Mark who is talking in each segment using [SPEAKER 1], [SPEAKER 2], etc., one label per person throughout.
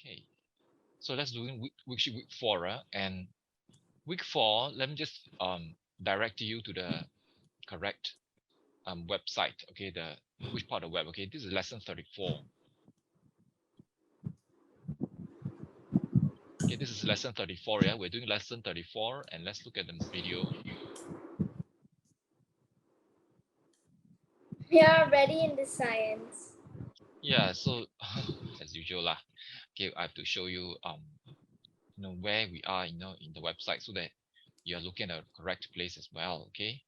[SPEAKER 1] Okay, so let's do worksheet week 4, and week 4. Let me just direct you to the correct website. Okay, the which part of the web? Okay, this is lesson 34. Okay, this is lesson 34. Yeah, we're doing lesson 34, and let's look at the video.
[SPEAKER 2] We are already in the science.
[SPEAKER 1] Yeah, so as usual lah. Okay, I have to show you where we are in the website so that you are looking at the correct place as well. Okay,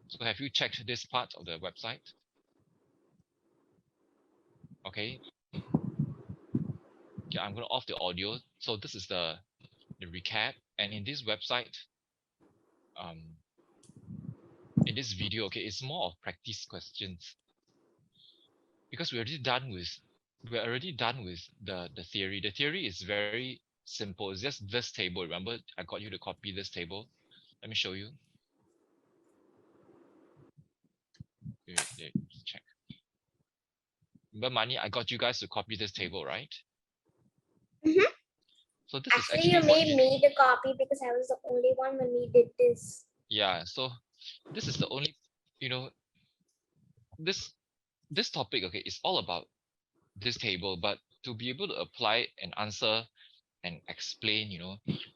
[SPEAKER 1] so have you checked this part of the website? Okay, I'm going to off the audio. So this is the recap, and in this website, in this video, okay, it's more of practice questions, because we're already done with the theory. The theory is very simple. It's just this table. Remember, I got you to copy this table. Let me show you. Wait, check. Remember, Mani, I got you guys to copy this table, right?
[SPEAKER 2] Mm-hmm.
[SPEAKER 1] So this is
[SPEAKER 2] Actually, you
[SPEAKER 1] what
[SPEAKER 2] made me the copy because I was the only one when we did this.
[SPEAKER 1] Yeah, so this is the only, you know, this this topic, okay, is all about this table, but to be able to apply and answer and explain,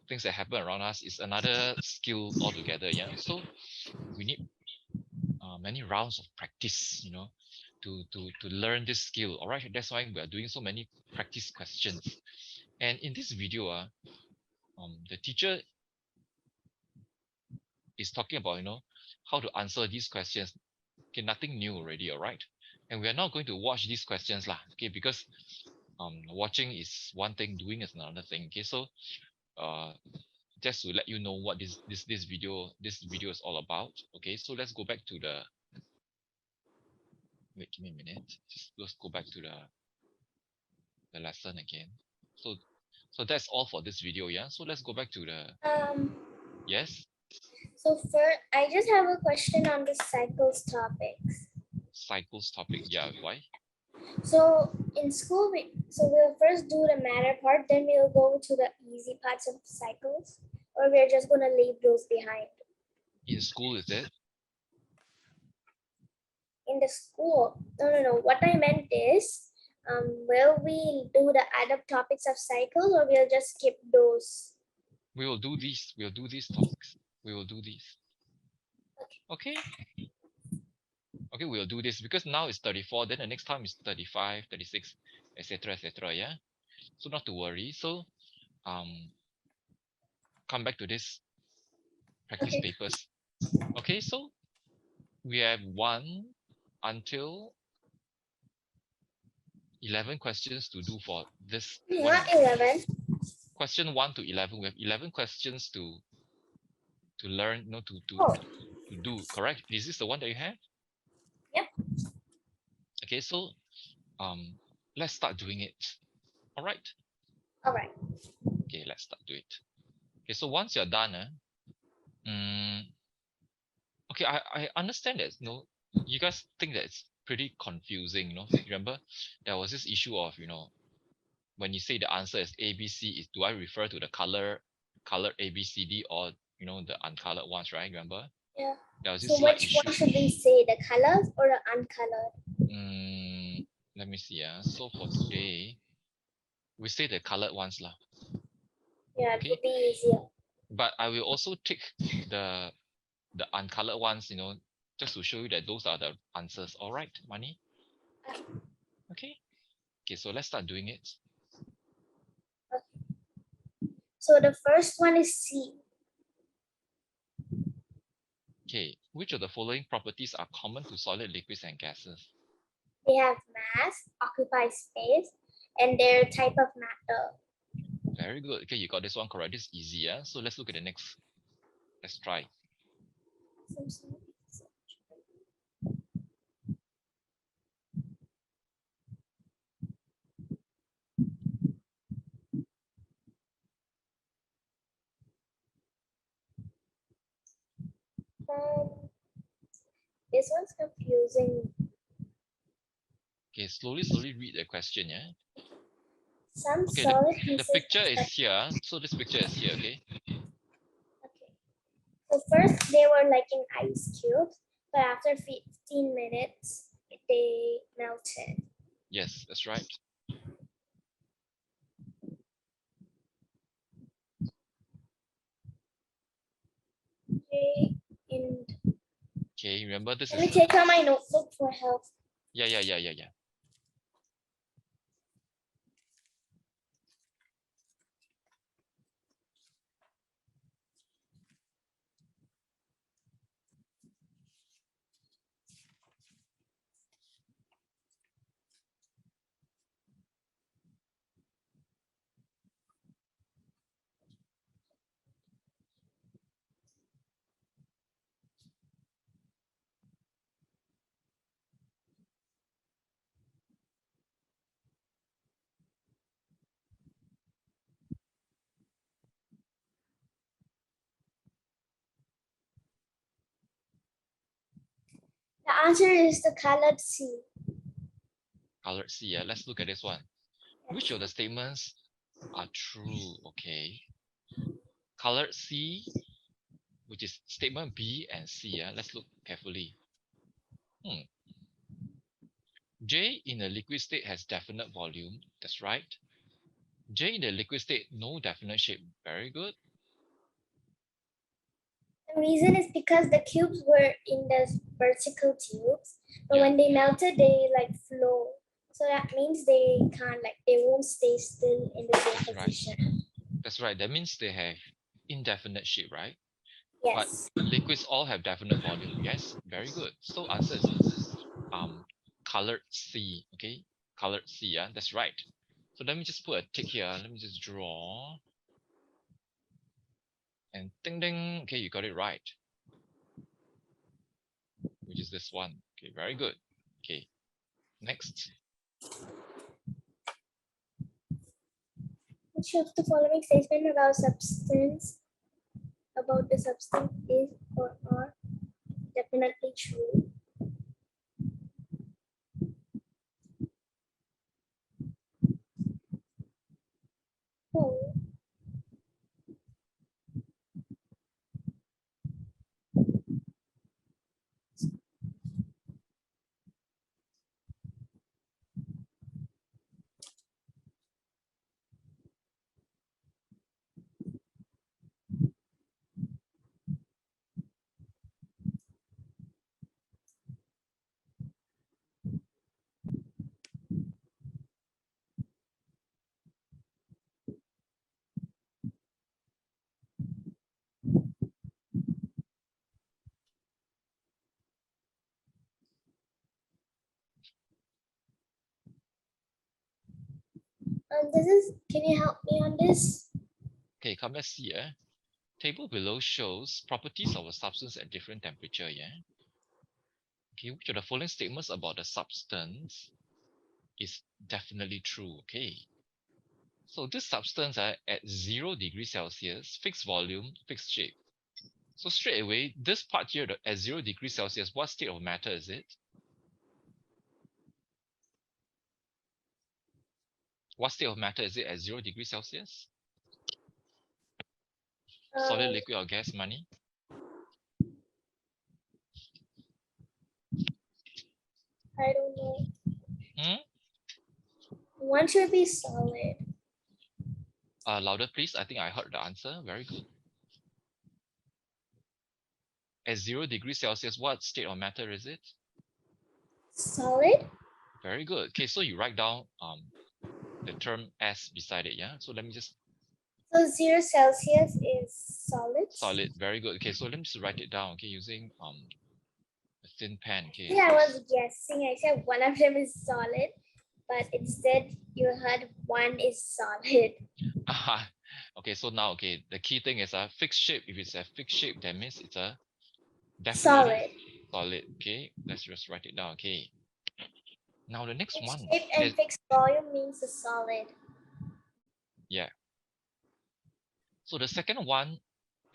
[SPEAKER 1] things that happen around us is another skill altogether. Yeah, so we need many rounds of practice, to learn this skill. All right, that's why we are doing so many practice questions. And in this video, the teacher is talking about how to answer these questions. Okay, nothing new already. All right, and we are not going to watch these questions lah. Okay, because watching is one thing, doing is another thing. Okay, so just to let you know what this video is all about. Okay, so let's go back to the wait, give me a minute. Just let's go back to the lesson again. So that's all for this video. Yeah, so let's go back to the yes.
[SPEAKER 2] So first, I just have a question on the cycles topics.
[SPEAKER 1] Cycles topic. Yeah, why?
[SPEAKER 2] So in school, we'll first do the matter part, then we'll go to the easy parts of cycles, or we're just gonna leave those behind.
[SPEAKER 1] In school, is it?
[SPEAKER 2] In the school, no. What I meant is, will we do the other topics of cycles, or we'll just skip those?
[SPEAKER 1] We will do these. We'll do these topics. We will do these. Okay. Okay, we'll do this because now it's 34. Then the next time is 35, 36, etc., etc. Yeah. So not to worry. So come back to this practice papers. Okay, so we have 1 until 11 questions to do for this.
[SPEAKER 2] Not 11.
[SPEAKER 1] Question 1 to 11. We have 11 questions to learn, to do. Correct? Is this the one that you have?
[SPEAKER 2] Yep.
[SPEAKER 1] Okay, so let's start doing it. All right.
[SPEAKER 2] All right.
[SPEAKER 1] Okay, let's start do it. Okay, so once you're done, okay, I understand that you guys think that it's pretty confusing. Remember there was this issue of when you say the answer is ABC, do I refer to the color ABCD, or the uncolored ones, right? Remember?
[SPEAKER 2] Yeah.
[SPEAKER 1] There was this
[SPEAKER 2] So
[SPEAKER 1] slight
[SPEAKER 2] which
[SPEAKER 1] issue.
[SPEAKER 2] one should we say, the colors or the uncolored?
[SPEAKER 1] Let me see. So for today, we say the colored ones lah.
[SPEAKER 2] Yeah,
[SPEAKER 1] Okay.
[SPEAKER 2] it would be easier.
[SPEAKER 1] But I will also tick the uncolored ones, just to show you that those are the answers. All right, Mani? Okay. Okay, so let's start doing it.
[SPEAKER 2] Okay. So the first one is C.
[SPEAKER 1] Okay, which of the following properties are common to solid, liquids, and gases?
[SPEAKER 2] They have mass, occupy space, and their type of matter.
[SPEAKER 1] Very good. Okay, you got this one correct. This is easy. Yeah. So let's look at the next. Let's try.
[SPEAKER 2] This one's confusing.
[SPEAKER 1] Okay, slowly read the question. Yeah.
[SPEAKER 2] Some
[SPEAKER 1] Okay,
[SPEAKER 2] solid
[SPEAKER 1] the
[SPEAKER 2] pieces.
[SPEAKER 1] picture is here. So this picture is here, okay?
[SPEAKER 2] Okay. So first they were like in ice cubes, but after 15 minutes they melted.
[SPEAKER 1] Yes, that's right.
[SPEAKER 2] Okay. And
[SPEAKER 1] Okay, remember this
[SPEAKER 2] let me
[SPEAKER 1] is
[SPEAKER 2] take out my notebook for help.
[SPEAKER 1] yeah.
[SPEAKER 2] The answer is the colored C.
[SPEAKER 1] Colored C. Yeah, let's look at this one. Which of the statements are true? Okay. Colored C, which is statement B and C. Yeah, let's look carefully. J in a liquid state has definite volume. That's right. J in the liquid state, no definite shape. Very good.
[SPEAKER 2] The reason is because the cubes were in the vertical tubes, but
[SPEAKER 1] Yeah.
[SPEAKER 2] when they melted, they like flow. So that means they can't they won't stay still in the same
[SPEAKER 1] That's right.
[SPEAKER 2] position.
[SPEAKER 1] That's right. That means they have indefinite shape, right?
[SPEAKER 2] Yes.
[SPEAKER 1] But liquids all have definite volume. Yes, very good. So answer is colored C. Okay, colored C. Yeah, that's right. So let me just put a tick here. Let me just draw. And ding ding. Okay, you got it right. Which is this one. Okay, very good. Okay, next.
[SPEAKER 2] Which of the following statement about the substance is or are definitely true? Oh, this is. Can you help me on this?
[SPEAKER 1] Okay, come let's see. Yeah. Table below shows properties of a substance at different temperature. Yeah. Okay, which of the following statements about the substance is definitely true? Okay. So this substance at 0 degrees Celsius, fixed volume, fixed shape. So straight away, this part here at 0 degrees Celsius, what state of matter is it? What state of matter is it at 0 degrees Celsius? Solid, liquid, or gas, money?
[SPEAKER 2] I don't know.
[SPEAKER 1] Hmm?
[SPEAKER 2] One should be solid.
[SPEAKER 1] Louder, please. I think I heard the answer. Very good. At 0 degrees Celsius, what state of matter is it?
[SPEAKER 2] Solid.
[SPEAKER 1] Very good. Okay, so you write down the term S beside it, yeah? So let me just
[SPEAKER 2] So 0 Celsius is solid.
[SPEAKER 1] solid. Very good. Okay, so let me just write it down, okay, using a thin pen. Okay.
[SPEAKER 2] Yeah, I was guessing. I said one of them is solid, but instead you heard one is solid.
[SPEAKER 1] Okay, so now the key thing is a fixed shape. If it's a fixed shape, that means it's a definitely
[SPEAKER 2] Solid.
[SPEAKER 1] solid. Okay, let's just write it down. Okay. Now the next
[SPEAKER 2] Fixed
[SPEAKER 1] one
[SPEAKER 2] shape and
[SPEAKER 1] is
[SPEAKER 2] fixed volume means a solid.
[SPEAKER 1] yeah. So the second one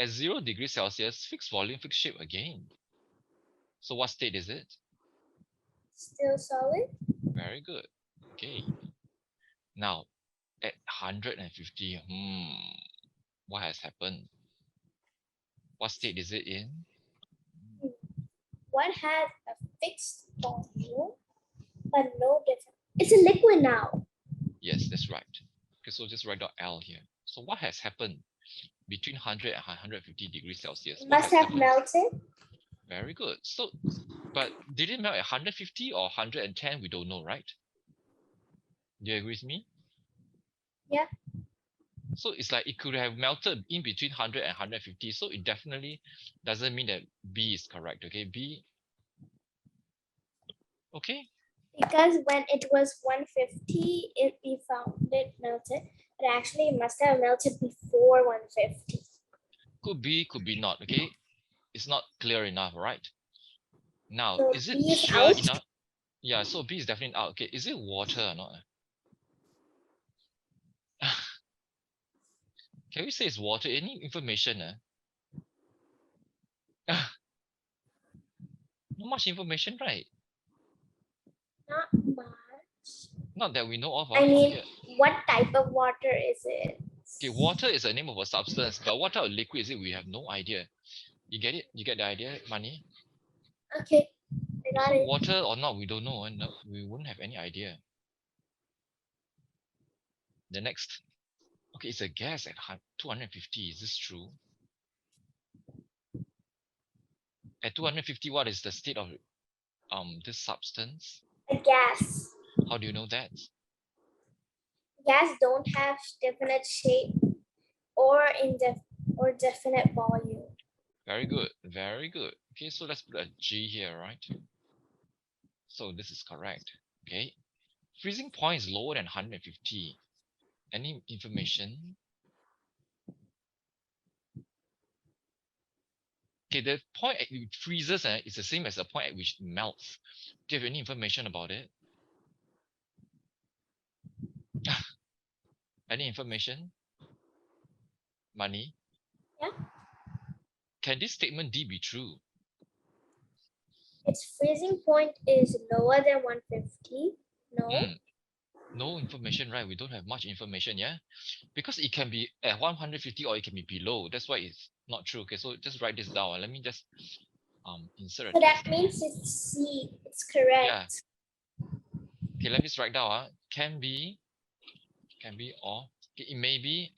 [SPEAKER 1] at 0 degrees Celsius, fixed volume, fixed shape again. So what state is it?
[SPEAKER 2] Still solid.
[SPEAKER 1] Very good. Okay. Now at 150. What has happened? What state is it in?
[SPEAKER 2] One has a fixed volume, but no different. It's a liquid now.
[SPEAKER 1] Yes, that's right. Okay, so just write down L here. So what has happened between 100 and 150 degrees Celsius?
[SPEAKER 2] It
[SPEAKER 1] What
[SPEAKER 2] must
[SPEAKER 1] has
[SPEAKER 2] have
[SPEAKER 1] happened?
[SPEAKER 2] melted.
[SPEAKER 1] Very good. So, but did it melt at 150 or 110? We don't know, right? Do you agree with me?
[SPEAKER 2] Yeah.
[SPEAKER 1] So it's like it could have melted in between 100 and 150. So it definitely doesn't mean that B is correct. Okay, B. Okay,
[SPEAKER 2] Because when it was 150, we found it melted. But actually, it must have melted before 150.
[SPEAKER 1] could be, could be not. Okay, it's not clear enough, right? Now,
[SPEAKER 2] So
[SPEAKER 1] is it
[SPEAKER 2] B is
[SPEAKER 1] sure
[SPEAKER 2] out.
[SPEAKER 1] enough? Yeah, so B is definitely out. Okay, is it water or not? Can we say it's water? Any information? Not much information, right?
[SPEAKER 2] Not much.
[SPEAKER 1] Not that we know of.
[SPEAKER 2] I mean,
[SPEAKER 1] Okay.
[SPEAKER 2] what type of water is it?
[SPEAKER 1] Okay, water is the name of a substance, but what type of liquid is it? We have no idea. You get it? You get the idea, Money?
[SPEAKER 2] Okay, I got
[SPEAKER 1] So
[SPEAKER 2] it.
[SPEAKER 1] water or not, we don't know, and no, we wouldn't have any idea. The next, okay, it's a gas at 250. Is this true? At 250, what is the state of this substance?
[SPEAKER 2] A gas.
[SPEAKER 1] How do you know that?
[SPEAKER 2] Gas don't have definite shape or definite volume.
[SPEAKER 1] Very good, very good. Okay, so let's put a G here, right? So this is correct. Okay, freezing point is lower than 150. Any information? Okay, the point at which freezes is the same as the point at which it melts. Do you have any information about it? Any information? Money?
[SPEAKER 2] Yeah.
[SPEAKER 1] Can this statement D be true?
[SPEAKER 2] Its freezing point is lower than 150. No.
[SPEAKER 1] No information, right? We don't have much information, yeah? Because it can be at 150 or it can be below. That's why it's not true. Okay, so just write this down. Let me just insert a
[SPEAKER 2] So that
[SPEAKER 1] test.
[SPEAKER 2] means it's C. It's correct.
[SPEAKER 1] Yeah. Okay, let me just write down. Can be, or okay, it may be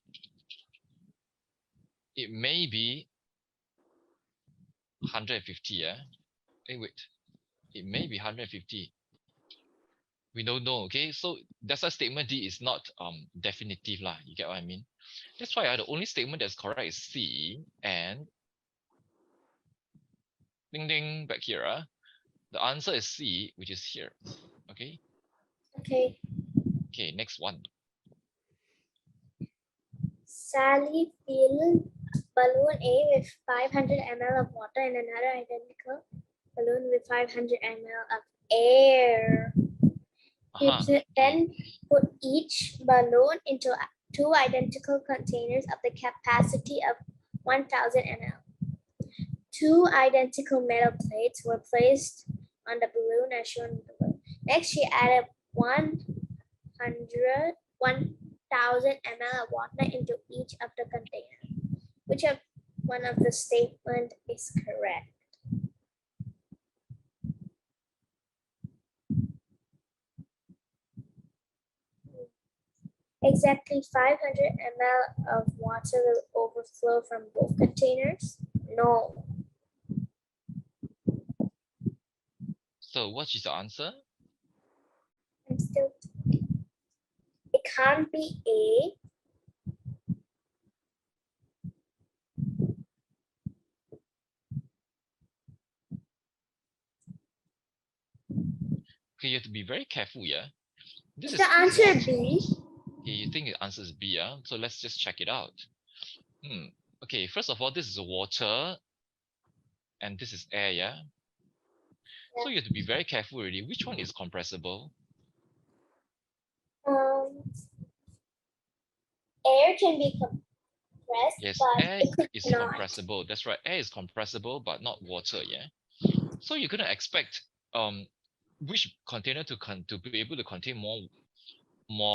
[SPEAKER 1] 150, yeah? Hey, wait. It may be 150. We don't know, okay? So that's why statement D is not definitive lah. You get what I mean? That's why the only statement that's correct is C, and ding ding back here. The answer is C, which is here. Okay.
[SPEAKER 2] Okay.
[SPEAKER 1] Okay, next one.
[SPEAKER 2] Sally filled balloon A with 500 ml of water and another identical balloon with 500 ml of air. You then put each balloon into two identical containers of the capacity of 1000 ml. Two identical metal plates were placed on the balloon as shown below. Next, she added 1000 ml of water into each of the containers. Which of one of the statement is correct? Exactly 500 ml of water will overflow from both containers? No.
[SPEAKER 1] So what is the answer?
[SPEAKER 2] I'm still. It can't be A.
[SPEAKER 1] Okay, you have to be very careful, yeah? This
[SPEAKER 2] Is
[SPEAKER 1] is
[SPEAKER 2] the answer
[SPEAKER 1] water.
[SPEAKER 2] B?
[SPEAKER 1] Okay, you think the answer is B, yeah? So let's just check it out. Okay, first of all, this is water, and this is air, yeah? So you have to be very careful already. Which one is compressible?
[SPEAKER 2] Air can be compressed,
[SPEAKER 1] Yes,
[SPEAKER 2] but
[SPEAKER 1] air
[SPEAKER 2] it could
[SPEAKER 1] is
[SPEAKER 2] not.
[SPEAKER 1] compressible. That's right. Air is compressible, but not water, yeah? So you're gonna expect which container to be able to contain more